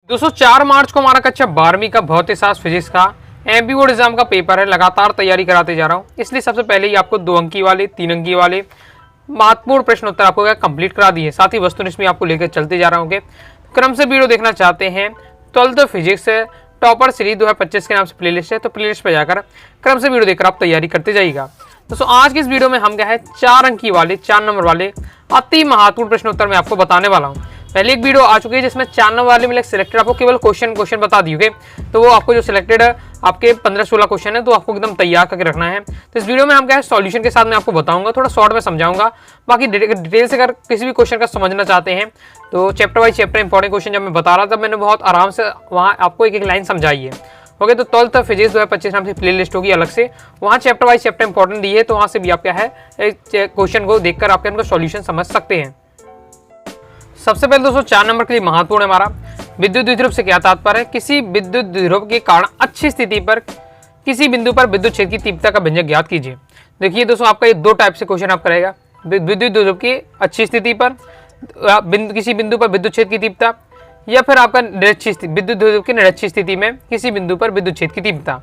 दोस्तों 4 मार्च को हमारा कक्षा 12वीं का भौतिक शास्त्र फिजिक्स का एमपी बोर्ड एग्जाम का पेपर है। लगातार तैयारी कराते जा रहा हूँ, इसलिए सबसे पहले ही आपको 2 अंकी वाले 3 अंकी वाले महत्वपूर्ण प्रश्न उत्तर आपको कंप्लीट करा दिए। साथ ही वस्तुनिष्ठ में आपको लेकर चलते जा रहा हूँ। क्रम से वीडियो देखना चाहते हैं 12th फिजिक्स टॉपर सीरीज 2025 के नाम से प्लेलिस्ट है, तो प्लेलिस्ट पर जाकर क्रम से वीडियो देखकर आप तैयारी करते जाइएगा। दोस्तों आज की इस वीडियो में हम क्या है 4 अंकी वाले 4 नंबर वाले अति महत्वपूर्ण प्रश्न उत्तर मैं आपको बताने वाला हूँ। पहले एक वीडियो आ चुकी है जिसमें 4 नंबर वाले में सिलेक्टेड आपको केवल क्वेश्चन बता दिए, तो वो आपको जो सिलेक्टेड आपके 15-16 क्वेश्चन है तो आपको एकदम तैयार करके रखना है। तो इस वीडियो में हम क्या है सॉल्यूशन के साथ मैं आपको बताऊंगा, थोड़ा शॉर्ट में समझाऊंगा। बाकी डिटेल से अगर किसी भी क्वेश्चन का समझना चाहते हैं तो chapter wise chapter important question जब मैं बता रहा था मैंने बहुत आराम से वहाँ आपको एक लाइन समझाई है। ओके, तो 12th फिजिक्स 2025 नाम से प्ले लिस्ट होगी अलग से, वहाँ चैप्टर वाइज चैप्टर इंपॉर्टेंट दी है, तो वहाँ से भी आप क्या है क्वेश्चन को देखकर आप उनका सॉल्यूशन समझ सकते हैं। सबसे पहले दोस्तों 4 नंबर के लिए महत्वपूर्ण है हमारा विद्युत द्विध्रुव से क्या तात्पर्य है। किसी विद्युत द्विध्रुव के कारण अच्छी स्थिति पर किसी बिंदु पर विद्युत क्षेत्र की तीव्रता का व्यंजक ज्ञात कीजिए। देखिए दोस्तों आपका ये 2 टाइप से क्वेश्चन आप करेगा, विद्युत द्विध्रुव की अच्छी स्थिति पर किसी बिंदु पर विद्युत क्षेत्र की तीव्रता, या फिर आपका विद्युत द्विध्रुव की निरक्षी स्थिति में किसी बिंदु पर विद्युत क्षेत्र की तीव्रता।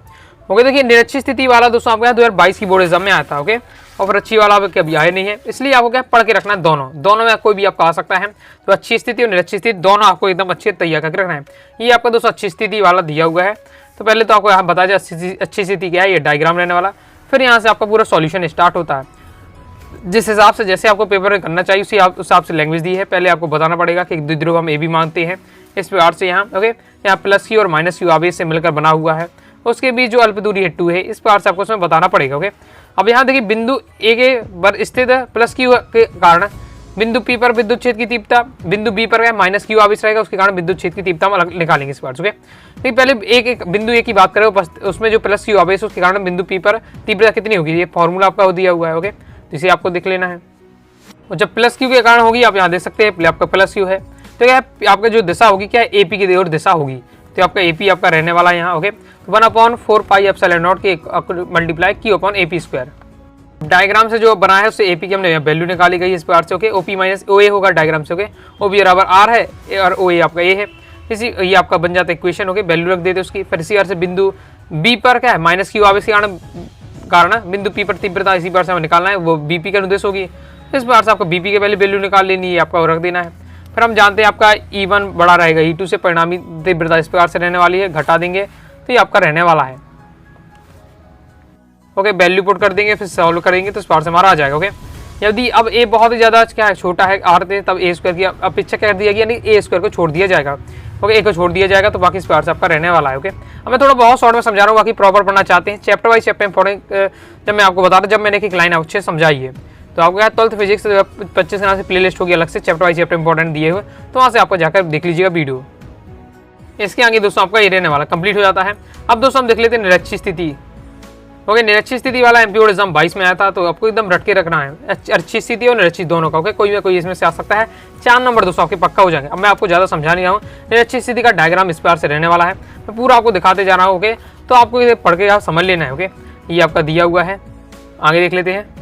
ओके, देखिए निरक्षी स्थिति वाला दोस्तों आपका 2022 की बोर्ड एग्जाम में आया था। ओके, और फिर अच्छी वाला कभी आए नहीं है, इसलिए आपको क्या पढ़ के रखना है। दोनों में कोई भी आपको आ सकता है, तो अच्छी स्थिति और निरक्षी स्थिति दोनों आपको एकदम अच्छे तैयार करके रखना है। ये आपका दोस्तों अच्छी स्थिति वाला दिया हुआ है, तो पहले तो आपको यहाँ बता दें अच्छी स्थिति क्या है, ये डायग्राम रहने वाला। फिर यहाँ से आपका पूरा सॉल्यूशन स्टार्ट होता है। जिस हिसाब से जैसे आपको पेपर में करना चाहिए उसी हिसाब से लैंग्वेज दी है। पहले आपको बताना पड़ेगा कि द्विध्रुव हम ए भी मानते हैं, इस प्रकार से यहाँ ओके यहाँ प्लस क्यू और माइनस क्यू आवेश से मिलकर बना हुआ है, उसके बीच जो अल्प दूरी है 2 है, इस प्रकार से आपको उसमें बताना पड़ेगा। ओके, अब यहाँ देखिए बिंदु ए के पर स्थित प्लस क्यू के कारण बिंदु पी पर विद्युत क्षेत्र की तीव्रता, बिंदु बी पर माइनस क्यू आवेश रहेगा, उसके कारण विद्युत क्षेत्र की तीव्रता हम अलग निकालेंगे इस बार। ओके, तो पहले एक बिंदु ए की बात करें, उसमें जो प्लस क्यू आवेश उसके कारण बिंदु पी पर तीव्रता कितनी होगी, ये फॉर्मूला आपका दिया हुआ है। ओके, तो इसे आपको देख लेना है। और जब प्लस क्यू के कारण होगी आप यहाँ देख सकते हैं आपका प्लस क्यू है, तो क्या आपका जो दिशा होगी क्या ए पी की ओर दिशा होगी, तो आपका ए पी आपका रहने वाला है यहाँ। ओके, 1/4 पाई एप्सिलॉन नॉट के मल्टीप्लाई Q/AP²। डायग्राम से जो बना है उससे एपी की हमने वैल्यू निकाली गई इस प्रकार से। ओके, ओपी माइनस ओए होगा डायग्राम से। ओके, ओबी बराबर आर है और ओए आपका ए है, इसी ये आपका बन जाता है इक्वेशन। ओके, वैल्यू रख देते उसकी। फिर इसी से बिंदु बी पर क्या है माइनस क्यू आवेश के कारण बिंदु पी पर तीव्रता इसी बार से हमें निकालना है, वो बीपी का निर्देश होगी। इस बार से आपको बीपी के पहले वैल्यू निकाल लेनी है, आपका रख देना है। फिर हम जानते हैं आपका E1 बड़ा रहेगा E2 से, परिणामी तीव्रता इस प्रकार से रहने वाली है, घटा देंगे तो ये आपका रहने वाला है। ओके, वैल्यू पुट कर देंगे, फिर सॉल्व करेंगे तो इस प्रकार से हमारा आ जाएगा। ओके, यदि अब ए बहुत ही ज़्यादा क्या है छोटा है आर थे, तब ए स्क्वायर की अपेक्षा कर दिया गया, यानी ए स्क्वायर को छोड़ दिया जाएगा। ओके, ए को छोड़ दिया जाएगा तो बाकी इस प्रकार से आपका रहने वाला है। ओके, अब मैं थोड़ा बहुत शॉर्ट में समझा रहा हूँ, बाकी प्रॉपर पढ़ना चाहते हैं चैप्टर वाइज चैप्टर इंपॉर्टेंट जब मैं आपको बता रहा जब मैंने एक लाइन अच्छे समझाई है, तो आपको क्या 12th फिजिक्स 25 से प्ले लिस्ट होगी अलग से, चैप्टर वाइज चैप्टर इंपॉर्टेंट दिए हुए, तो वहाँ से आपको जाकर देख लीजिएगा वीडियो। इसके आगे दोस्तों आपका ये रहने वाला कंप्लीट हो जाता है। अब दोस्तों हम देख लेते हैं निरक्षी स्थिति। ओके, निरक्षी स्थिति वाला एमपी बोर्ड एग्जाम 22 में आया था, तो आपको एकदम रट के रखना है अच्छी स्थिति और निरक्षी दोनों का। ओके, कोई ना कोई इसमें से आ सकता है। 4 नंबर दोस्तों आपके पक्का हो जाएंगे। अब मैं आपको ज़्यादा समझा नहीं रहा हूँ, निरक्षी स्थिति का डायग्राम इस प्रकार से रहने वाला है, मैं पूरा आपको दिखाते जा रहा हूँ। ओके, तो आपको ये पढ़ के आप समझ लेना है। ओके, ये आपका दिया हुआ है, आगे देख लेते हैं।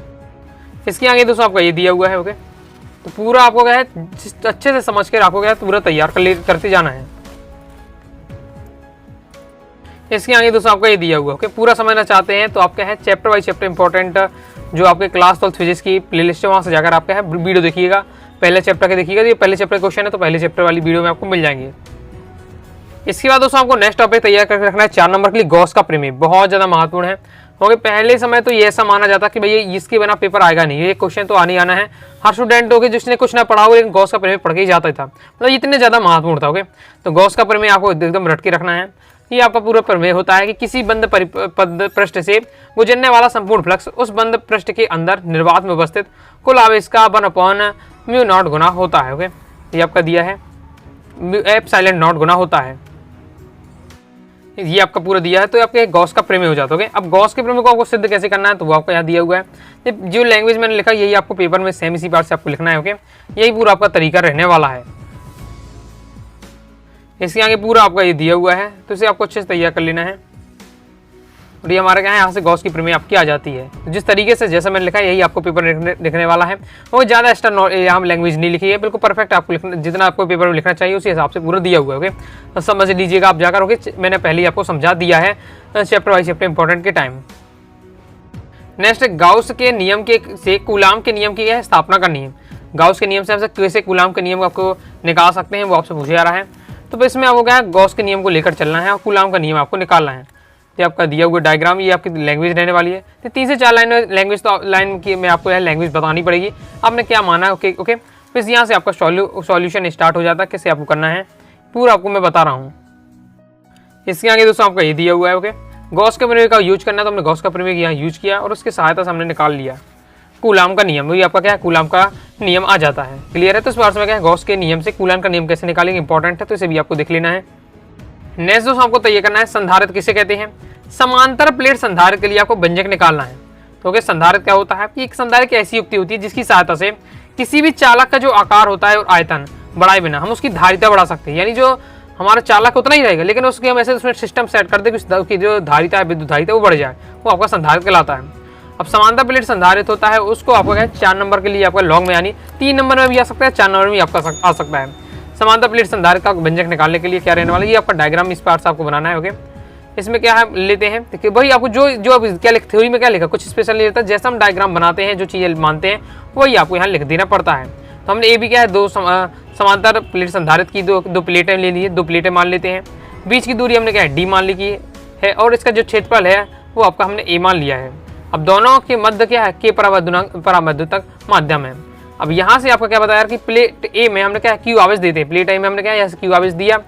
इसके आगे दोस्तों आपका ये दिया हुआ है। ओके, तो पूरा आपको क्या है अच्छे से समझ कर आपको क्या है पूरा तैयार करते जाना है। इसके आगे दोस्तों आपका ये दिया हुआ है। ओके, पूरा समझना चाहते हैं तो आप क्या है चैप्टर वाइज चैप्टर इंपॉर्टेंट जो आपके क्लास 12th फिजिक्स की प्लेलिस्ट है वहाँ से जाकर आप क्या है वीडियो देखिएगा, पहले चैप्टर के देखिएगा। ये पहले चैप्टर क्वेश्चन है तो पहले चैप्टर वाली वीडियो में आपको मिल जाएंगे। इसके बाद दोस्तों आपको नेक्स्ट टॉपिक तैयार करके रखना है 4 नंबर के लिए गॉस का प्रमेय, बहुत ज़्यादा महत्वपूर्ण है। ओके, पहले समय तो ये ऐसा माना जाता कि भैया इसके बिना पेपर आएगा नहीं, ये क्वेश्चन तो आने ही आना है। हर स्टूडेंट हो गए जिसने कुछ ना पढ़ा हो लेकिन गॉस का प्रमेय पढ़ के ही जाता था, मतलब इतने ज़्यादा महत्वपूर्ण था। ओके, तो गॉस का प्रमेय आपको एकदम रट के रखना है। ये आपका पूरा प्रमेय होता है कि किसी बंद पृष्ठ से गुजरने वाला संपूर्ण फ्लक्स उस बंद पृष्ठ के अंदर निर्वात में उपस्थित कुल आवेश का 1/μ0 गुना होता है। ओके, ये आपका दिया है एप्सिलॉन नॉट गुना होता है, ये आपका पूरा दिया है। तो आपके गॉस का प्रमेय हो जाता है। अब गॉस के प्रमेय को आपको सिद्ध कैसे करना है तो वो आपको यहाँ दिया हुआ है। जो लैंग्वेज मैंने लिखा यही आपको पेपर में सेम इसी बार से आपको लिखना है। ओके, यही पूरा आपका तरीका रहने वाला है। इसके आगे पूरा आपका ये दिया हुआ है, तो इसे आपको अच्छे से तैयार कर लेना है। और ये हमारे क्या है यहाँ से गॉस की प्रमेय आपकी आ जाती है। तो जिस तरीके से जैसा मैंने लिखा है यही आपको पेपर लिखने वाला है। और ज़्यादा एक्स्ट्रा यहाँ लैंग्वेज नहीं लिखी है, बिल्कुल परफेक्ट आपको लिखना, जितना आपको पेपर में लिखना चाहिए उसी हिसाब से पूरा दिया हुआ है। ओके, तो समझ लीजिएगा आप जाकर। ओके, मैंने पहले ही आपको समझा दिया है चैप्टर वाइज चैप्टर इंपॉर्टेंट के टाइम। नेक्स्ट, गाउस के नियम के से कूलाम के नियम की है स्थापना का नियम। गाउस के नियम से हम कैसे कूलाम के नियम को आपको निकाल सकते हैं वो आपसे पूछा जा रहा है। तो इसमें आपको क्या है, गॉस के नियम को लेकर चलना है और कूलाम का नियम आपको निकालना है। ये आपका दिया हुआ डायग्राम, ये आपकी लैंग्वेज रहने वाली है। तो 3 से 4 लाइन लैंग्वेज, तो लाइन की मैं आपको यह लैंग्वेज बतानी पड़ेगी, आपने क्या माना है। ओके ओके, फिर यहाँ से आपका सॉल्यूशन स्टार्ट हो जाता है, कैसे आपको करना है पूरा आपको मैं बता रहा हूँ। इसके आगे दोस्तों आपका ये दिया हुआ है। ओके, गॉस के प्रमेय का यूज करना है, तो हमने गॉस का प्रमेय यहाँ यूज किया और उसकी सहायता से हमने निकाल लिया कूलाम का नियम। वही आपका क्या है, कूलाम का नियम आ जाता है। क्लियर है? तो इस बार में क्या है, गॉस के नियम से कूलाम का नियम कैसे निकालेंगे इंपॉर्टेंट है, तो इसे भी आपको देख लेना है। नेक्स्ट दोस्तों आपको तय करना है संधारित्र किसे कहते हैं। समांतर प्लेट संधारित्र के लिए आपको व्यंजक निकालना है। तो ओके, संधारित्र क्या होता है कि एक संधारित्र ऐसी युक्ति होती है जिसकी सहायता से किसी भी चालक का जो आकार होता है और आयतन बढ़ाए बिना हम उसकी धारिता बढ़ा सकते हैं। यानी जो हमारा चालक उतना ही रहेगा, लेकिन उसके हम ऐसे उसमें सिस्टम सेट कर दे कि उसकी जो धारिता है, विद्युत धारिता वो बढ़ जाए, वो आपका संधारित्र कहलाता है। अब समांतर प्लेट संधारित्र होता है, उसको आपको क्या 4 नंबर के लिए आपका लॉन्ग में, यानी 3 नंबर में भी आ सकता है, 4 नंबर में भी आपका आ सकता है। समांतर प्लेट संधारित्र का व्यंजक निकालने के लिए क्या रहने वाला है, ये आपका डायग्राम इस पार्ट से आपको बनाना है। ओके, इसमें क्या है लेते हैं, देखिए वही आपको जो अब क्या लिख, थ्योरी में क्या लिखा, कुछ स्पेशल नहीं रहता, जैसा हम डायग्राम बनाते हैं, जो चीज़ें मानते हैं वही आपको यहाँ लिख देना पड़ता है। तो हमने ये भी क्या है, 2 समांतर प्लेट संधारित्र की दो प्लेटें ले ली, 2 प्लेटें मान लेते हैं। बीच की दूरी हमने क्या है, डी मान ली की है, और इसका जो क्षेत्रफल है वो आपका हमने ए मान लिया है। अब दोनों के मध्य क्या है, के परामध्य तक माध्यम है। अब यहाँ से आपका क्या बताया कि प्लेट ए में हमने क्या क्यू आवेश देते हैं, प्लेट ए में हमने क्या क्यू आवेश दिया।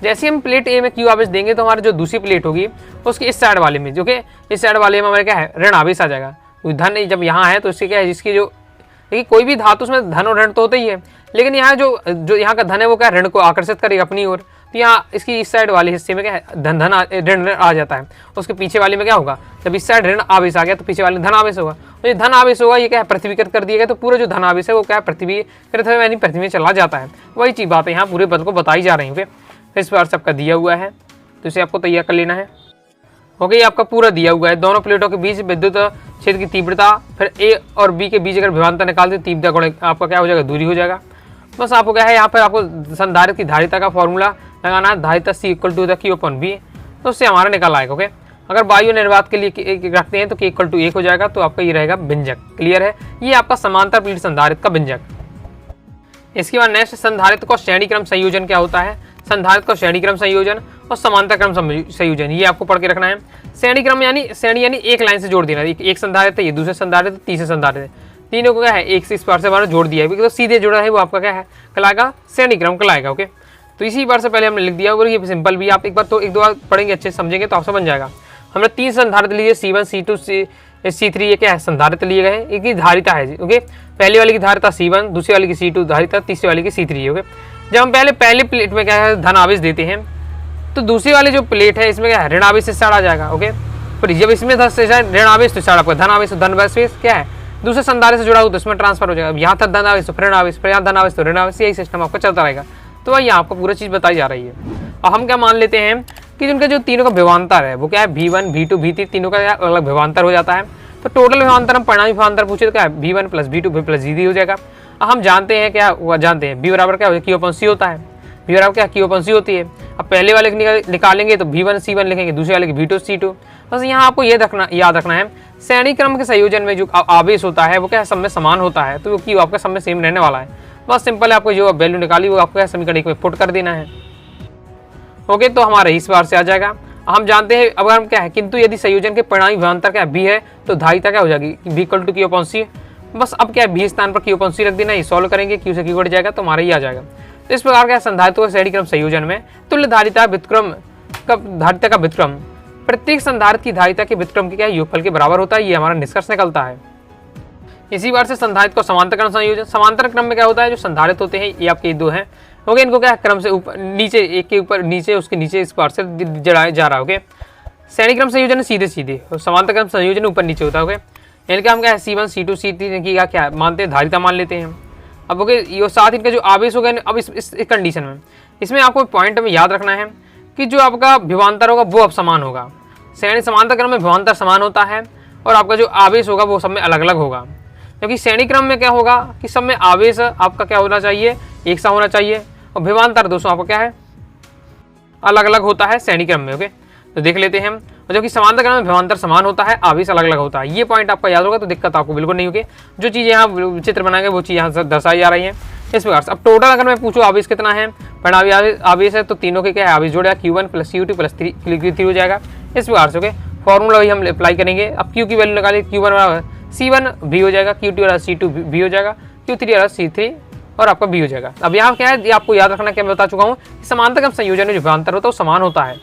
जैसे हम प्लेट ए में क्यू आवेश देंगे तो हमारी जो दूसरी प्लेट होगी उसकी इस साइड वाले में, जो कि इस साइड वाले में हमारे क्या है, ऋण आवेश आ जाएगा। तो धन जब यहाँ है तो इससे क्या है, जिसकी जो देखिए कोई भी धातु उसमें धन और ऋण तो होता ही है, लेकिन यहाँ जो यहाँ का धन है वो क्या ऋण को आकर्षित करेगा अपनी ओर। तो यहाँ इसकी इस साइड वाले हिस्से में क्या है, ऋण आ जाता है। उसके पीछे वाले में क्या होगा, जब इस साइड ऋण आवेश आ गया तो पीछे वाले धन आवेश होगा। तो ये धन आवेश होगा, ये क्या है पृथ्वीकृत कर दिया गया, तो पूरा जो धन आवेश है वो क्या है पृथ्वीकृत है, यानी पृथ्वी में चला जाता है। वही चीज़ बात है यहाँ पूरे पद को बताई जा रही है। इस बार से आपका दिया हुआ है, तो इसे आपको तैयार कर लेना है। ओके, ये आपका पूरा दिया हुआ है। दोनों प्लेटों के बीच विद्युत क्षेत्र की तीव्रता, फिर ए और बी के बीच अगर विभवांतर निकालते तीव्रता गुणा आपका क्या हो जाएगा, दूरी हो जाएगा। बस आपको क्या है, यहाँ पर आपको संधारित्र की धारिता का फॉर्मूला लगाना है, धारिता C = Q/V, तो उससे हमारा निकाल आएगा। ओके, अगर वायु निर्वात के लिए रखते हैं तो K = 1 हो जाएगा, तो आपका ये रहेगा व्यंजक। क्लियर है? ये आपका समांतर प्लेट संधारित्र का व्यंजक। इसके बाद नेक्स्ट, संधारित्र का श्रेणी क्रम संयोजन क्या होता है। संधारित्र का श्रेणी क्रम संयोजन और समांतर क्रम संयोजन, ये आपको पढ़ के रखना है। श्रेणी क्रम यानी एक लाइन से जोड़ देना, एक संधारित्र, ये दूसरे संधारित्र, तीसरे संधारित्र, तीनों को क्या है एक से इस बार से हमारा जोड़ दिया है, तो सीधे जुड़ा है वो आपका क्या है कहलाएगा, श्रेणी क्रम कहलाएगा। ओके, तो इसी बार से पहले हमने लिख दिया, और ये सिंपल भी आप एक बार तो 1-2 बार पढ़ेंगे, अच्छे से समझेंगे तो आपसे बन जाएगा। हमने 3 संधारित्र लिए, C1 C2 C3, ये क्या है संधारित्र लिए गए, एक ही धारिता है जी। ओके, पहले वाले की धारिता C1, दूसरे वाले की C2 धारिता, तीसरे वाले की C3 है। ओके, जब हम पहले प्लेट में क्या है धन आवेश देते हैं, तो दूसरी वाली जो प्लेट है इसमें क्या है ऋण आवेश इस साइड आ जाएगा। ओके, पर जब इसमें ऋण आवेश तो साइड आपका धन आवेश, तो धन आवेश क्या है दूसरे संधारित्र से जुड़ा हुआ, तो इसमें ट्रांसफर हो जाएगा। यहाँ तक धन आवेश तो ऋण आवेश, फिर यहाँ धन आवेश तो ऋण आवेश, यही सिस्टम आपका चलता रहेगा। तो वही यहाँ आपको पूरा चीज़ बताई जा रही है। और हम क्या मान लेते हैं कि जिनका जो तीनों का विभवांतर है वो क्या है, V1 V2 V3, तीनों का अलग विभवांतर हो जाता है। तो टोटल विभवांतर हम परिणामी विभवांतर पूछे तो क्या है, V1 + V2 + G3 हो जाएगा। हम जानते हैं क्या, जानते हैं V बराबर क्या Q/C होता है, V बराबर क्या Q/C होती है। अब पहले वाले निकालेंगे तो V1 C1 लिखेंगे, दूसरे वाले की V2 C2। बस यहाँ आपको ये याद रखना है, श्रेणी क्रम के संयोजन में जो आवेश होता है वो क्या है सब में समान होता है, तो Q आपका सब में सेम रहने वाला है। बस सिंपल है, आपको जो वैल्यू निकाली वो आपको समीकरण 1 में पुट कर देना है। ओके, तो हमारा इस बार से आ जाएगा। हम जानते हैं अगर हम क्या है, किंतु यदि संयोजन के परिणामी विभवांतर क्या V है तो धारिता क्या हो जाएगी, V = Q/C। बस अब क्या है B स्थान पर Q/C रख देना, ये सॉल्व करेंगे, Q से Q कट जाएगा तो हमारा ही आ जाएगा। तो इस प्रकार का संधारित्र श्रेणी क्रम संयोजन में तुल्य धारिता व्युत्क्रम का धारिता का व्युत्क्रम प्रत्येक संधारित्र की धारिता के व्युत्क्रम के क्या योगफल के बराबर होता है, ये हमारा निष्कर्ष निकलता है। इसी बार से संधारित्र को समांतर क्रम संयोजन, समांतर क्रम में क्या होता है, जो संधारित्र होते हैं ये आपके 2 हैं। ओके, इनको क्या क्रम से ऊपर नीचे, एक के ऊपर नीचे, उसके नीचे इस बार से जड़ाया जा रहा है। ओके, श्रेणी क्रम संयोजन सीधे सीधे और समांतर क्रम संयोजन ऊपर नीचे होता है। ओके, इनका हम क्या है C1 C2 C3 की क्या मानते हैं, धारिता मान लेते हैं। अब ओके, ये साथ इनका जो आवेश होगा, अब इस कंडीशन में इसमें आपको पॉइंट में याद रखना है कि जो आपका विभवांतर होगा वो अब समान होगा। श्रेणी समांतर क्रम में विभवांतर समान होता है और आपका जो आवेश होगा वो सब में अलग अलग होगा। क्योंकि श्रेणी क्रम में क्या होगा कि सब में आवेश आपका क्या होना चाहिए, एक सा होना चाहिए, और विभवांतर दोस्तों आपका क्या है, अलग अलग होता है श्रेणी क्रम में। ओके, तो देख लेते हैं हम। जो कि समांतर क्रम में विभवांतर समान होता है, आवेश अलग अलग होता है। ये पॉइंट आपका याद होगा तो दिक्कत आपको बिल्कुल नहीं होगी। जो चीज़ यहाँ चित्र बनाएंगे वो चीज़ यहाँ से दर्शाई जा रही है इस प्रकार से। अब टोटल अगर मैं पूछूँ आवेश कितना है, परिणामी आवेश है, तो तीनों के क्या है, आवेश जोड़ेगा Q1 + Cu2 + Q3 हो जाएगा इस प्रकार से। ओके, फॉर्मूला वही हम अप्लाई करेंगे। अब Q की वैल्यू निकालिए, Q1 बराबर C1 V हो जाएगा, Q2 बराबर C2 V हो जाएगा, Q3 बराबर C3 और आपका B हो जाएगा। अब यहाँ क्या है, ये आपको याद रखना, क्या मैं बता चुका हूँ, समांतर क्रम संयोजन में जो विभवांतर होता है वो समान होता है।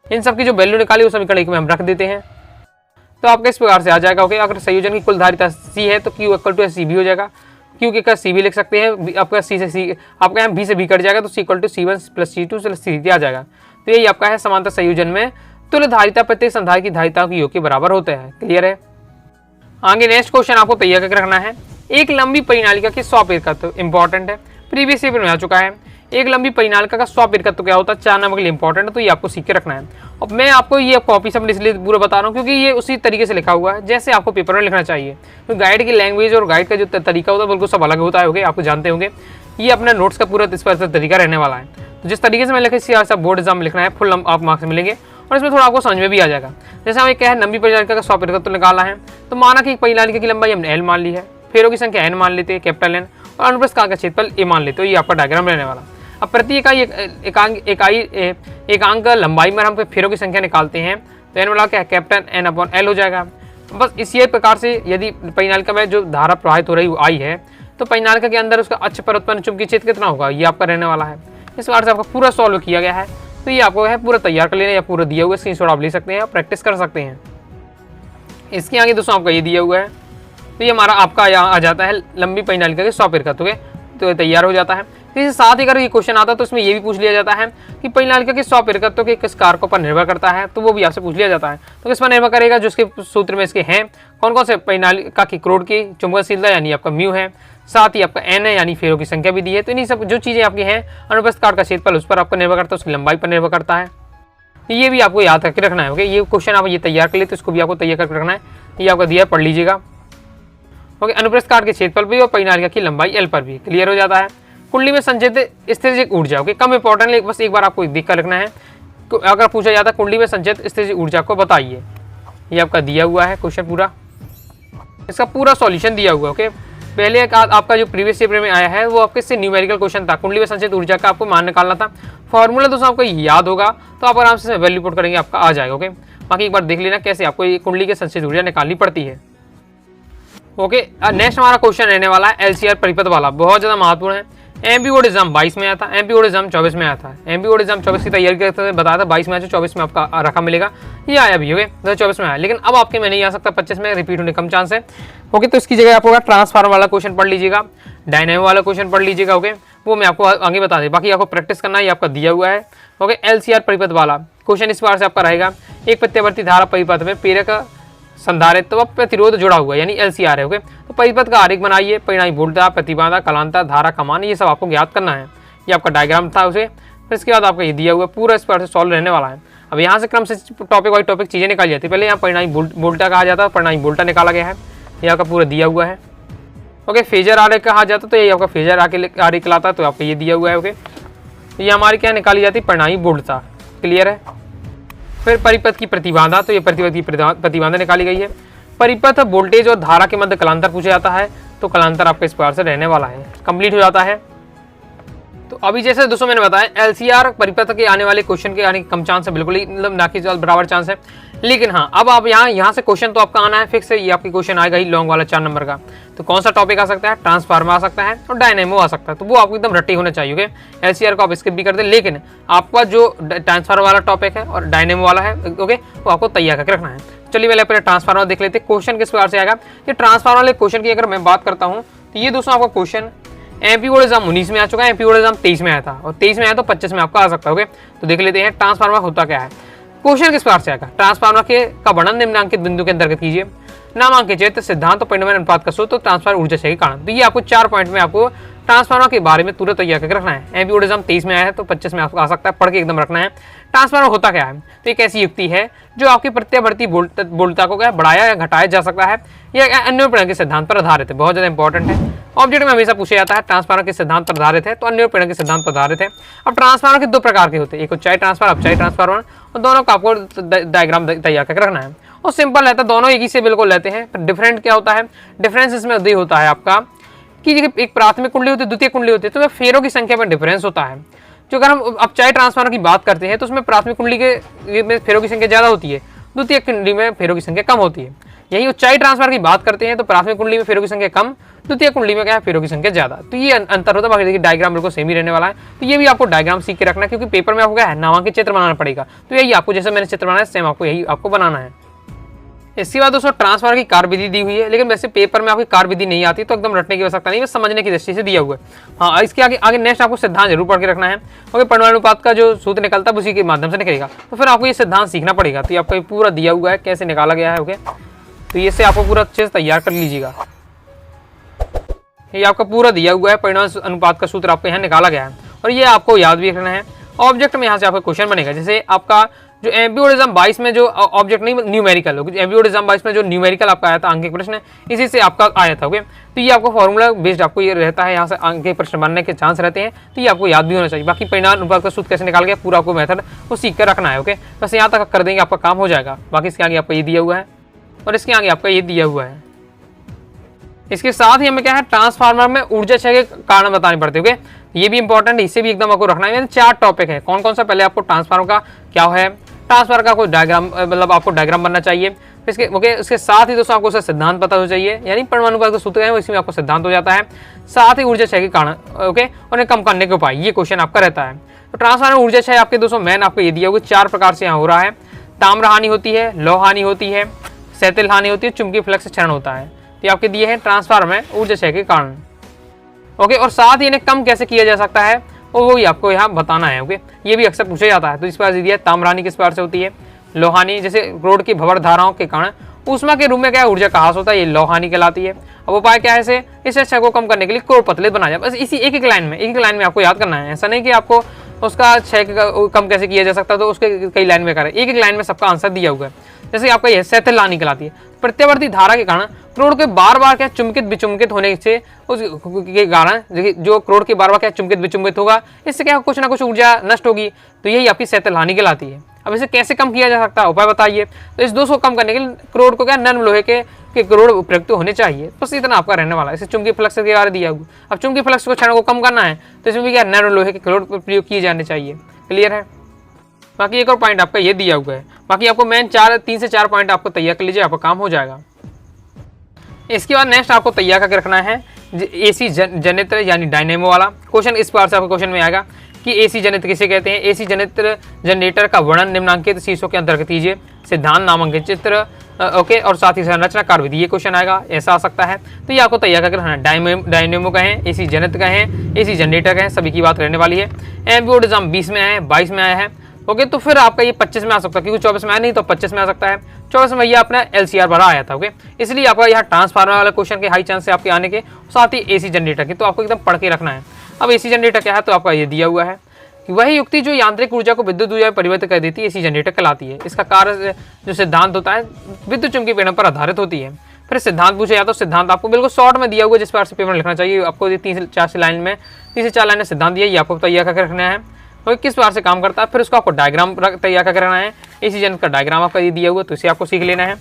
इन सब की जो वैल्यू निकाली वो समीकरण 1 में हम रख देते हैं, तो आपका इस प्रकार से आ जाएगा। ओके, अगर संयोजन की कुल धारिता C है तो Q = CB हो जाएगा। Q के C भी लिख सकते हैं, आपका C से C, आपका यहाँ B से B कट जाएगा तो C = C1 + C2 + C3 आ जाएगा। तो यही आपका है समांतर संयोजन में तुल्य धारिता प्रत्येक संधारित्र की धारिताओं के योग के बराबर होते हैं। क्लियर है। आगे नेक्स्ट क्वेश्चन आपको तैयार करके रखना है। एक लंबी परिनालिका के स्वप्रेरकत्व इंपॉर्टेंट है, प्रीवियस पेपर में आ चुका है। एक लंबी परिनालिका का स्वप्रेरकत्व क्या होता है, 4 नंबर के लिए इंपॉर्टेंट है, तो ये आपको सीख के रखना है। अब मैं आपको ये कॉपी सब इसलिए पूरा बता रहा हूँ क्योंकि ये उसी तरीके से लिखा हुआ है जैसे आपको पेपर में लिखना चाहिए। तो गाइड की लैंग्वेज और गाइड का जो तरीका होता है बिल्कुल सब अलग होता है। आपको जानते होंगे ये अपना नोट्स का पूरा इस पर तरीका रहने वाला है। तो जिस तरीके से मैं लिखा इसी सब बोर्ड एग्जाम में लिखना है, फुल आप मार्क्स मिलेंगे और इसमें थोड़ा आपको समझ में भी आ जाएगा। जैसे हमें क्या है, लंबी परिनालिका का स्वप्रेरकत्व निकाला है, तो माना कि परिनालिका की लंबाई हमने L मान ली है, फेरों की संख्या N मान लेते हैं, कैपिटल N, और अनुप्रस्थ काट का क्षेत्रफल A मान लेते हो। ये आपका डायग्राम रहने वाला। अब प्रति इकाई एकांक लंबाई में हम फेरों की संख्या निकालते हैं तो N वाला क्या है, कैपिटल N/L हो जाएगा। बस इसी प्रकार से यदि परिनालिका में जो धारा प्रवाहित हो रही वो I है तो परिनालिका के अंदर उसका अक्ष पर उत्पन्न चुंबकीय क्षेत्र कितना होगा, ये आपका रहने वाला है। इस बार से आपका पूरा सॉल्व किया गया है, तो ये आपको है पूरा तैयार कर लेना, या पूरा दिया हुआ है, स्क्रीनशॉट आप ले सकते हैं, आप प्रैक्टिस कर सकते हैं। इसके आगे दोस्तों आपका ये दिया हुआ है, तो ये हमारा आपका यहाँ आ जाता है लंबी परिनालिका के स्वप्रेरकत्व के, तो ये तैयार हो जाता है। इसके साथ ही अगर ये क्वेश्चन आता है तो इसमें ये भी पूछ लिया जाता है कि परिनालिका के स्वप्रेरकत्व के किस कारकों पर निर्भर करता है, तो वो भी आपसे पूछ लिया जाता है। तो किस पर निर्भर करेगा, जो इसके सूत्र में इसके हैं कौन कौन से, परिनालिका की क्रोड की चुंबकशीलता यानी आपका म्यू है, साथ ही आपका N है यानी फेरों की संख्या भी दी है। तो इन्हीं सब जो चीज़ें आपकी हैं, अनुप्रस्थ काट का क्षेत्रफल उस पर आपका निर्भर करता है, उसकी लंबाई पर निर्भर करता है। ये भी आपको याद करके रखना है। ओके, ये क्वेश्चन आप ये तैयार कर ले तो इसको भी आपको तैयार करके रखना है, ये आपका दिया है, पढ़ लीजिएगा। ओके, अनुप्रस्थ काट के क्षेत्रफल भी और परिनालिका की लंबाई L पर भी क्लियर हो जाता है। कुंडली में संचित स्थितिज ऊर्जा, ओके कम इंपॉर्टेंट है, बस एक बार आपको देख कर रखना है। अगर पूछा जाता है कुंडली में संचित स्थितिज ऊर्जा को बताइए, ये आपका दिया हुआ है क्वेश्चन पूरा, इसका पूरा सॉल्यूशन दिया हुआ है। ओके, पहले आपका जो प्रीवियस पेपर में आया है वो आपके से न्यूमेरिकल क्वेश्चन था, कुंडली में संचित ऊर्जा का आपको मान निकालना था। फॉर्मूला दोस्तों आपको याद होगा तो आप आराम से वैल्यू पुट करेंगे, आपका आ जाएगा। ओके, बाकी एक बार देख लेना कैसे आपको ये कुंडली की संचित ऊर्जा निकालनी पड़ती है। ओके, नेक्स्ट हमारा क्वेश्चन रहने वाला है LCR परिपथ वाला, बहुत ज़्यादा महत्वपूर्ण है। एमपी बोर्ड एग्जाम 22 में आया था, एमपी बोर्ड एग्जाम 24 में आया था। एमपी बोर्ड एग्जाम 24 की तैयारी करते हुए बताया था 22 में आया, 24 में आपका रकम मिलेगा, ये आया भी। ओके, 2024 में आया, लेकिन अब आपके में नहीं आ सकता, 25 में रिपीट होने कम चांस है। ओके, तो इसकी जगह आप होगा ट्रांसफार्मर वाला क्वेश्चन पढ़ लीजिएगा, डायनेमो वाला क्वेश्चन पढ़ लीजिएगा। ओके, वो मैं आपको आगे बता दें, बाकी आपको प्रैक्टिस करना है, ये आपका दिया हुआ है। ओके, LCR परिपथ वाला क्वेश्चन इस बार से आपका रहेगा, एक प्रत्यावर्ती धारा परिपथ में प्रेरक संधारित्र व प्रतिरोध जुड़ा हुआ है यानी LCR है। ओके, तो परिपथ का आरेख बनाइए, परिणामी वोल्टता, प्रतिबाधा, कलांतर, धारा का मान, ये सब आपको ज्ञात करना है। ये आपका डायग्राम था उसे, फिर इसके बाद आपका ये दिया हुआ पूरा इस पर से सॉल्व रहने वाला है। अब यहाँ से क्रम से टॉपिक वाइज टॉपिक चीज़ें निकाली जाती है। पहले यहाँ परिणामी वोल्टा कहा जाता है, परिणामी वोल्टा निकाला गया है, ये आपका पूरा दिया हुआ है। ओके, फेजर आरेख कहा जाता है, तो ये आपका फेजर आरेख लाता है, तो आपका ये दिया हुआ है। ओके, तो ये हमारी क्या निकाली जाती है, परिणामी वोल्टता, क्लियर है। फिर परिपथ की प्रतिबाधा, तो ये परिपथ की प्रतिबाधा निकाली गई है। परिपथ वोल्टेज और धारा के मध्य कलांतर पूछा जाता है, तो कलांतर आपके इस प्रकार से रहने वाला है, कंप्लीट हो जाता है। तो अभी जैसे दोस्तों मैंने बताया LCR परिपथ के आने वाले क्वेश्चन के आने कम चांस है, बिल्कुल ही मतलब ना कि बराबर चांस है। लेकिन हाँ, अब आप यहाँ से क्वेश्चन तो आपका आना है फिक्स है, ये आपकी क्वेश्चन आएगा ही लॉन्ग वाला 4 नंबर का। तो कौन सा टॉपिक आ सकता है, ट्रांसफार्मर आ सकता है और डायनेमो आ सकता है, तो वो आपको एकदम रट्टी होना चाहिए। ओके, LCR को आप स्किप भी कर दे, लेकिन आपका जो ट्रांसफार्मर वाला टॉपिक है और डायनेमो वाला है, ओके, वो आपको तैयार करके रखना है। चलिए पहले ट्रांसफार्मर देख लेते हैं, क्वेश्चन किस प्रकार से आएगा। ये ट्रांसफार्मर वाले क्वेश्चन की अगर मैं बात करता हूँ तो ये दोस्तों आपका क्वेश्चन एमपी बोर्ड एग्जाम 19 में आ चुका है, एमपी बोर्ड एग्जाम 23 में आया था, और 23 में आया तो 25 में आपका आ सकता है। ओके, तो देख लेते हैं ट्रांसफार्मर होता क्या है। क्वेश्चन किस प्रकार से आएगा, ट्रांसफार्मर के का वर्णन निम्नांकित बिंदु के अंतर्गत कीजिए। नामांकित क्षेत्र, सिद्धांत और परिणाम अनुपात का सूत्र, ट्रांसफार्मर ऊर्जा क्षय के कारण। तो ये आपको 4 पॉइंट में आपको ट्रांसफार्मर के बारे में तुरंत तैयार करके रखना है। एमपीओ एग्जाम 23 में आया है तो 25 में आपको आ सकता है, पढ़ के एकदम रखना है। ट्रांसफार्मर होता क्या है? तो एक ऐसी युक्ति है जो आपकी प्रत्यावर्ती वोल्टता को क्या बढ़ाया या घटाया जा सकता है, यह अन्य प्रेरण के सिद्धांत पर आधारित है। बहुत ज्यादा इंपॉर्टेंट है, ऑब्जेक्ट में हमेशा पूछा जाता है। ट्रांसफार्मर के सिद्धांत पर आधारित है तो अन्य प्रेरण के सिद्धांत पर आधारित है। अब ट्रांसफार्मर के 2 प्रकार के होते हैं, एक ऊंचाई ट्रांसफार्मर, अपचाई ट्रांसफार्मर, और दोनों का आपको डायग्राम तैयार करके रखना है। और सिंपल रहता है, दोनों एक ही से बिल्कुल लेते हैं। पर डिफरेंट क्या होता है? डिफरेंस इसमें यही होता है आपका कि एक प्राथमिक कुंडली होती है, द्वितीय कुंडली होती है, तो फेरों की संख्या में डिफरेंस होता है। जो अगर हम अपचाई ट्रांसफार्मर की बात करते हैं तो उसमें प्राथमिक कुंडली के में फेरों की संख्या ज्यादा होती है, द्वितीय कुंडली में फेरों की संख्या कम होती है। यही उच्चाई ट्रांसफार्मर की बात करते हैं तो प्राथमिक कुंडली में फेरों की संख्या कम, द्वितीय कुंडली में क्या है, फेरों की संख्या ज्यादा। तो ये अंतर होता है। बाकी देखिए डायग्राम बिल्कुल सेम ही रहने वाला है, तो ये भी आपको डायग्राम सीख के रखना है, क्योंकि पेपर में आपको क्या है, नामांकित चित्र बनाना पड़ेगा। तो यही आपको जैसे मैंने चित्र बनाया सेम आपको यही आपको बनाना है। इसके बाद दोस्तों ट्रांसफार्मर की कार्यविधि दी हुई है, लेकिन वैसे पेपर में आपकी कार्यविधि नहीं आती तो एकदम रटने की आवश्यकता नहीं, बस समझने की दृष्टि से दिया हुआ है। हाँ, इसके आगे नेक्स्ट आपको सिद्धांत जरूर पढ़ के रखना है, क्योंकि परमाणुपात का जो सूत्र निकलता है उसी के माध्यम से निकलेगा, तो फिर आपको ये सिद्धांत सीखना पड़ेगा। तो ये आपका पूरा दिया हुआ है कैसे निकाला गया है। ओके, तो ये से आपको पूरा अच्छे से तैयार कर लीजिएगा। ये आपका पूरा दिया हुआ है, परिणाम अनुपात का सूत्र आपको यहाँ निकाला गया है और ये आपको याद भी रखना है। ऑब्जेक्ट में यहाँ से आपका क्वेश्चन बनेगा, जैसे आपका जो एमपीओ एग्जाम 22 में जो ऑब्जेक्ट नहीं न्यूमेरिकल हो, एमपीओ एग्जाम 22 में जो न्यूमेरिकल आपका आया था अंक के प्रश्न, इसी से आपका आया था। ओके, तो ये आपको फॉर्मूला बेस्ड आपको ये रहता है, यहाँ से अंक के प्रश्न बनने के चांस रहते हैं, तो ये आपको याद भी होना चाहिए। बाकी परिणाम अनुपात का सूत्र कैसे निकाल गया पूरा आपको मेथड वो सीख कर रखना है। ओके, बस यहाँ तक कर देंगे आपका काम हो जाएगा। बाकी इसके आगे आपका ये दिया हुआ है और इसके आगे आपका ये दिया हुआ है। इसके साथ ही हमें क्या है, ट्रांसफार्मर में ऊर्जा क्षय के कारण बताने पड़ते हैं। ओके, ये भी इंपॉर्टेंट है, इसे भी एकदम आपको रखना है। 4 टॉपिक है, कौन कौन सा? पहले आपको ट्रांसफार्मर का क्या है, ट्रांसफार्मर का कोई डायग्राम, मतलब आपको डायग्राम बनना चाहिए। इसके ओके, उसके साथ ही दोस्तों आपको उसका सिद्धांत पता हो चाहिए, यानी परमाणुपात का सूत्र है इसमें आपको सिद्धांत हो जाता है। साथ ही ऊर्जा क्षय के कारण, ओके, उन्हें कम करने के उपाय, ये क्वेश्चन आपका रहता है। तो ट्रांसफार्मर ऊर्जा क्षय आपके दोस्तों मैन आपको ये दिया हुआ 4 प्रकार से यहाँ हो रहा है। ताम्र हानि होती है, लौह हानि होती है, सैतिल हानि होती है, चुंबकीय फ्लक्स क्षरण होता है। तो ये आपके दिए हैं ट्रांसफार्मर में ऊर्जा क्षय के कारण। ओके, और साथ ही इन्हें कम कैसे किया जा सकता है और वो ही आपको यहाँ बताना है। ओके, ये भी अक्सर पूछा जाता है। तो इस पर दिया है ताम्रहानि किस प्रकार से होती है, लौहानि जैसे रोड की भंवर धाराओं के कारण ऊष्मा के रूप में क्या ऊर्जा का ह्रास होता है, ये लौहानि कहलाती है। अब उपाय क्या है, इस क्षय को कम करने के लिए क्रोड पतले बनाया जाए। बस इसी एक लाइन में आपको याद करना है। ऐसा नहीं कि आपको उसका क्षय कम कैसे किया जा सकता, तो उसके कई लाइन में करें, एक लाइन में सबका आंसर दिया हुआ है। जैसे आपका यह सैतिल हानि कहलाती है, प्रत्यावर्ती धारा के कारण क्रोड के बार बार क्या चुंबकित विचुंबित होने से उसके कारण जो क्रोड के बार बार क्या चुंबकित विचुंबित होगा, इससे क्या कुछ ना कुछ ऊर्जा नष्ट होगी, तो यही आपकी सैतिल हानि कहलाती है। अब इसे कैसे कम किया जा सकता है, उपाय बताइए। तो इस दोष को कम करने के लिए क्रोड को क्या नर्म लोहे के क्रोड उपयुक्त होने चाहिए, बस इतना आपका रहने वाला है। इसे चुंबकीय फ्लक्स के बारे दिया हुआ। अब चुंबकीय फ्लक्स को क्षण को कम करना है तो इसमें भी क्या नर्म लोहे के क्रोड प्रयोग किए जाने चाहिए। क्लियर है? बाकी एक और पॉइंट आपका ये दिया हुआ है। बाकी आपको मेन 3 से 4 पॉइंट आपको तैयार कर लीजिए, आपका काम हो जाएगा। इसके बाद नेक्स्ट आपको तैयार करके रखना है एसी जनित्र यानी डायनेमो वाला क्वेश्चन। इस बार से आपको क्वेश्चन में आएगा कि एसी जनित्र किसे कहते हैं। एसी जनित्र जनरेटर का वर्णन निम्नांकित शीर्षों के अंतर्गत कीजिए। सिद्धांत, नामांकित चित्र, ओके, और साथ ही संरचना कार्यविधि, ये क्वेश्चन आएगा, ऐसा आ सकता है। तो ये आपको तैयार करके रखना है। डायनेमो का है, एसी जनित्र का है, एसी जनरेटर का है, सभी की बात रहने वाली है। एमपीओ एग्जाम 20 में आया है, 22 में आया है। ओके, तो फिर आपका ये 25 में आ सकता है, क्योंकि 24 में आया नहीं तो 25 में आ सकता है। 24 में ये अपना LCR भरा आया था। ओके, इसलिए आपका यहाँ ट्रांसफार्मर वाला क्वेश्चन के हाई चांस है आपके आने के, साथ ही एसी जनरेटर की, तो आपको एकदम पढ़ के रखना है। अब एसी जनरेटर क्या है, तो आपका ये दिया हुआ है कि वही युक्ति जो यांत्रिक ऊर्जा को विद्युत ऊर्जा में परिवर्तित कर देती है, एसी जनरेटर कहलाती है। इसका कार्य जो सिद्धांत होता है विद्युत चुंबकीय प्रेरण पर आधारित होती है। फिर सिद्धांत पूछे जाता है, सिद्धांत आपको बिल्कुल शॉर्ट में दिया हुआ है, जिस पर से पेपर में लिखना चाहिए। आपको 3 से 4 लाइन में सिद्धांत दिया, ये आपको तैयार करके रखना है और किस बार से काम करता है। फिर उसको आपको डायग्राम तैयार करके रखना है। एसी जनरेटर का डायग्राम आपका ये दिया हुआ है, तो इसे आपको सीख लेना है।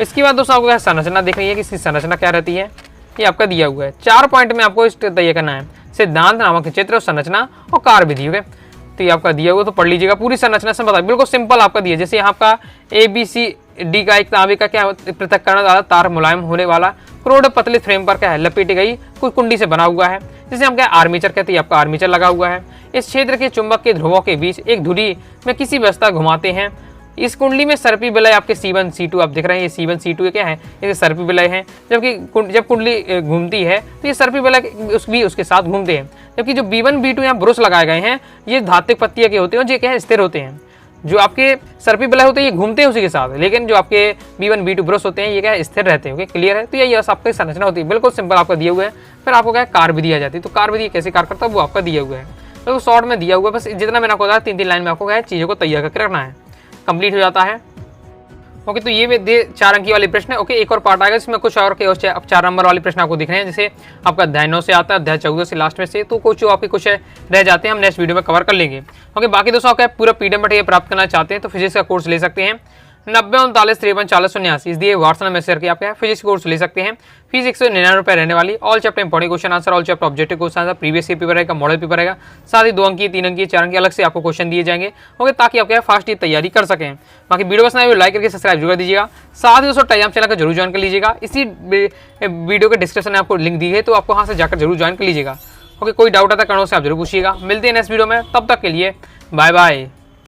इसके बाद दोस्तों आपको संरचना देख रही है कि इसकी संरचना क्या रहती है, ये आपका दिया हुआ है। 4 पॉइंट में आपको इस तैयार करना है। सिद्धांत, नामांकित चित्र, संरचना और कार्यविधि। ओके, तो ये आपका दिया हुआ, तो पढ़ लीजिएगा पूरी संरचना से बता, बिल्कुल सिंपल आपका दिया। जैसे यहाँ आपका ABCD का एक तांबे का क्या पृथक्करण वाला तार मुलायम होने वाला क्रोड पतली फ्रेम पर क्या है लपेटी गई कोई कुंडी से बना हुआ है, जिसे हम क्या आर्मीचर कहते हैं। आपका आर्मीचर लगा हुआ है। इस क्षेत्र के चुंबक के ध्रुवों के बीच एक धुरी में किसी व्यवस्था घुमाते हैं। इस कुंडली में सर्पी विलय आपके C1 C2 आप देख रहे हैं, ये C1 C2 ये क्या है, ये सर्पी विलय है। जबकि जब कुंडली घूमती है तो ये सर्पी विलय भी उसके साथ घूमते हैं। जबकि जो B1 B2 यहाँ ब्रुश लगाए गए हैं, ये धात्विक पत्तियां के होते हैं, जो क्या है स्थिर होते हैं। जो आपके सर पे बल्ले होते हैं ये घूमते हैं उसी के साथ, लेकिन जो आपके B1 B2 ब्रश होते हैं ये क्या है, स्थिर रहते हैं। ओके, क्लियर है। तो ये आपकी संरचना होती है, बिल्कुल सिंपल आपका दिया हुआ है। फिर आपको क्या है, कार भी दिया जाती है। तो कार विधि कैसे कार्य करता है वो आपका दिया हुआ है, तो शॉर्ट में दिया हुआ है। बस जितना मैंने आपको बताया 3-3 लाइन में आपको क्या है, चीज़ों को तैयार करके रखना है, कंप्लीट हो जाता है। ओके, तो ये 4 अंकी वाले प्रश्न है। ओके, एक और पार्ट आएगा जिसमें कुछ और के 4 नंबर वाले प्रश्न आपको दिख रहे हैं, जैसे आपका अध्याय 9 से आता है, अध्याय 14 से लास्ट में से, तो कुछ जो आपके कुछ रह जाते हैं हम नेक्स्ट वीडियो में कवर कर लेंगे। ओके, बाकी दोस्तों आपका पूरा PDF मटेरियल प्राप्त करना चाहते हैं तो फिजिक्स का कोर्स ले सकते हैं। 90 39 53 40 79 इस दिए व्हाट्सएप में शेयर किया आपका फिजिक्स कोर्स ले सकते हैं। फीस 199 रुपये रहने वाली। All chapter important question answer, all chapter objective question answer, previous year paper रहेगा, मॉडल पेपर रहेगा, साथ ही 2 अंकी 3 अंकी 4 अंकी अलग से आपको क्वेश्चन दिए जाएंगे। ओके, ताकि आप क्या फास्ट तैयारी कर सकें। बाकी वीडियो पसंद आए लाइक करके सब्सक्राइब जरूर कर दीजिएगा। साथ ही दोस्तों टेलीग्राम चैनल का जरूर ज्वाइन कर लीजिएगा। इसी वीडियो के डिस्क्रिप्शन में आपको लिंक दी है, तो आपको वहाँ से जाकर जरूर ज्वाइन कर लीजिएगा। ओके, कोई डाउट आता है कमेंट से आप जरूर पूछिएगा। मिलते हैं नेक्स्ट वीडियो में, तब तक के लिए बाय बाय।